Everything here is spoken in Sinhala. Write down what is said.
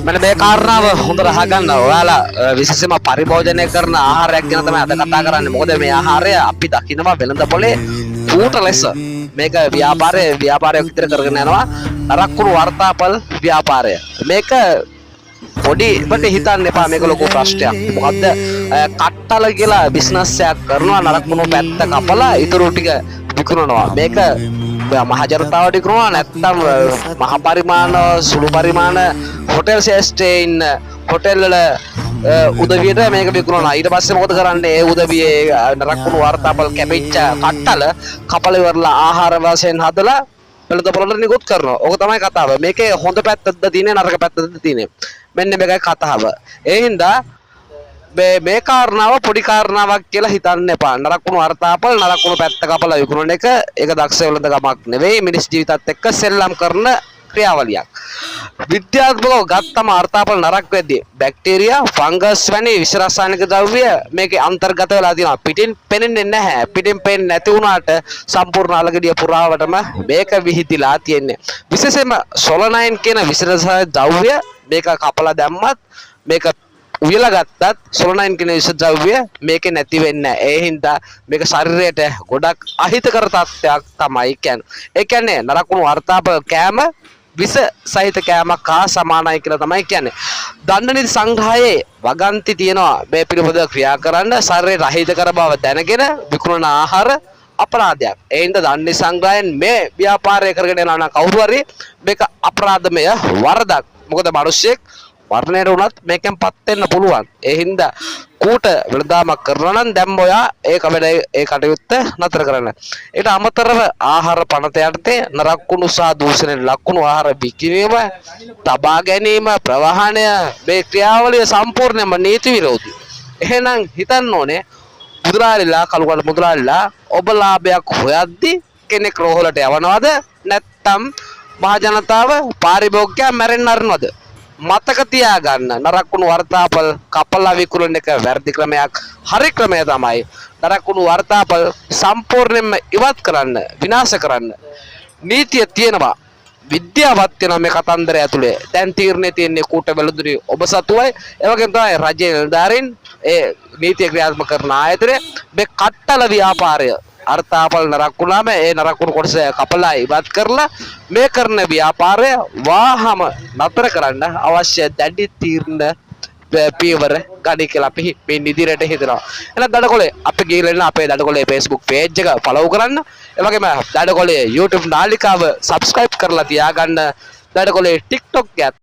මෙන්න මේ කාරණාව හොඳට අහගන්න. ඔයාලා විශේෂයෙන්ම පරිභෝජනය කරන ආහාරයක් ගැන තමයි අද කතා කරන්නේ. මොකද මේ ආහාරය අපි දකිනවා වෙළඳ පොලේ ඌට ලෙස මේක ව්‍යාපාරයක් විතර කරගෙන යනවා. නරක්කුණු වර්තාපල් ව්‍යාපාරය. මේක පොඩිවට හිතන්න එපා මේක ලොකු ප්‍රශ්නයක්. මොකද්ද කට්ටල කියලා බිස්නස් එකක් කරනවා නරක්කුණු පැත්ත කපලා ඊටු ටික විකුණනවා. මේක මහ ජනතාවට විකුණනවා නැත්නම් මහ පරිමාණ සුළු පරිමාණ හොටෙල් ශේෂ්ඨයේ ඉන්න හොටෙල් වල උදවියට මේක විකුණනවා. ඊට පස්සේ මොකද කරන්නේ? ඒ උදවියේ නරක්කුණු වර්තාපල් කැපිච්ච කට්ටල කපල ඉවරලා ආහාර වශයෙන් හදලා වෙළඳ පොළට නිකුත් කරනවා. ඕක තමයි කතාව. මේකේ හොඳ පැත්තද තියෙන්නේ නරක පැත්තද තියෙන්නේ. මෙන්න මේකයි කතාව. ඒ හින්දා මේ කාරණාව පොඩි කාරණාවක් කියලා හිතන්න එපා. නරකුණු වර්තාපල් නරකුණු පැත්ත කපලා විකුණන එක ඒක දක්ෂ වෙළඳ ගමක් නෙවෙයි. මිනිස් ජීවිතත් එක්ක සෙල්ලම් කරන ක්‍රියාවලියක්. විද්‍යාත්මකව ගත්තම වර්තාපල් නරක වෙද්දී බැක්ටීරියා, ෆංගස් වැනි විෂ රසායනික ද්‍රව්‍ය මේකේ අන්තර්ගත වෙලා තියෙනවා. පිටින් පෙනෙන්නේ නැහැ. පිටින් පෙනෙන්නේ නැති වුණාට සම්පූර්ණ අලගඩිය පුරාවටම මේක විහිදිලා තියෙන්නේ. විශේෂයෙන්ම සොලනයින් කියන විෂ රසායනික ද්‍රව්‍ය මේක කපලා දැම්මත් මේක උයලා ගත්තත් සොලනයින් කියන විෂ ද්‍රව්‍ය මේකේ නැති වෙන්නේ නැහැ. ඒ හින්දා මේක ශරීරයට ගොඩක් අහිතකර තත්ත්වයක් තමයි කියන්නේ. ඒ කියන්නේ නරකුණු වර්තාපල් කෑම විස සහිත කෑමක් හා සමානයි කියලා තමයි කියන්නේ. දණ්ඩ නීති සංග්‍රහයේ වගන්ති තියෙනවා මේ පිළිබඳව ක්‍රියා කරන්න ශරීරයට අහිතකර බව දැනගෙන විකුණන ආහාර අපරාධයක්. ඒ හින්දා දණ්ඩ නීති සංග්‍රහයෙන් මේ ව්‍යාපාරය කරගෙන යනවා නම් කවුරු හරි මේක අපරාධමය වරදක්. මොකද මිනිස්සෙක් වර්ණයට උනත් මේකෙන් පත් වෙන්න පුළුවන්. ඒ හින්දා කූට වෙළඳාමක් කරනවා නම් දැන් ඔයා ඒ කටයුත්ත නතර කරන්න. ඒකට අමතරව ආහාර පනත යටතේ නරකුණු සහ දූෂණයට ලක්වුණු ආහාර විකිණීම, තබා ගැනීම, ප්‍රවාහනය මේ ක්‍රියාවලිය සම්පූර්ණයෙන්ම නීති විරෝධී. එහෙනම් හිතන්න ඕනේ මුදලාලිලා කළුගඩ මුදලාලිලා ඔබ ලාභයක් හොයද්දී කෙනෙක් රෝහලට යවනවද නැත්නම් මහ ජනතාව පාරිභෝගිකයා මැරෙන්න අරිනවද? මතක තියාගන්න නරකුණු වර්තාපල් කපලා විකුණන එක වැරදි ක්‍රමයක්. හරි ක්‍රමය තමයි නරකුණු වර්තාපල් සම්පූර්ණයෙන්ම ඉවත් කරන්න, විනාශ කරන්න නීතිය තියෙනවා. විද්‍යාවත් වෙනවා මේ කතන්දරය ඇතුලේ. දැන් තීරණය තියෙන්නේ කූට වෙළඳුරි ඔබ සතුවයි. ඒ වගේම තමයි රජයේ නිලධාරීන් ඒ නීතිය ක්‍රියාත්මක කරන ආයතනය මේ කට්ටල ව්‍යාපාරය අර්ථාපල් නරකුණාම ඒ නරකුණු කොටස කපලා ඉවත් කරලා මේ කරන ව්‍යාපාරය වාහම නතර කරන්න අවශ්‍ය දැඩි තීරණ පියවර ගනි කියලා අපි මේ ඉදිරියට හිතනවා. එහෙනම් දඩකොලේ අපි ගිහින් අපේ දඩකොලේ Facebook page එක follow කරන්න. ඒ වගේම දඩකොලේ YouTube නාලිකාව subscribe කරලා තියාගන්න. දඩකොලේ TikTok එකත්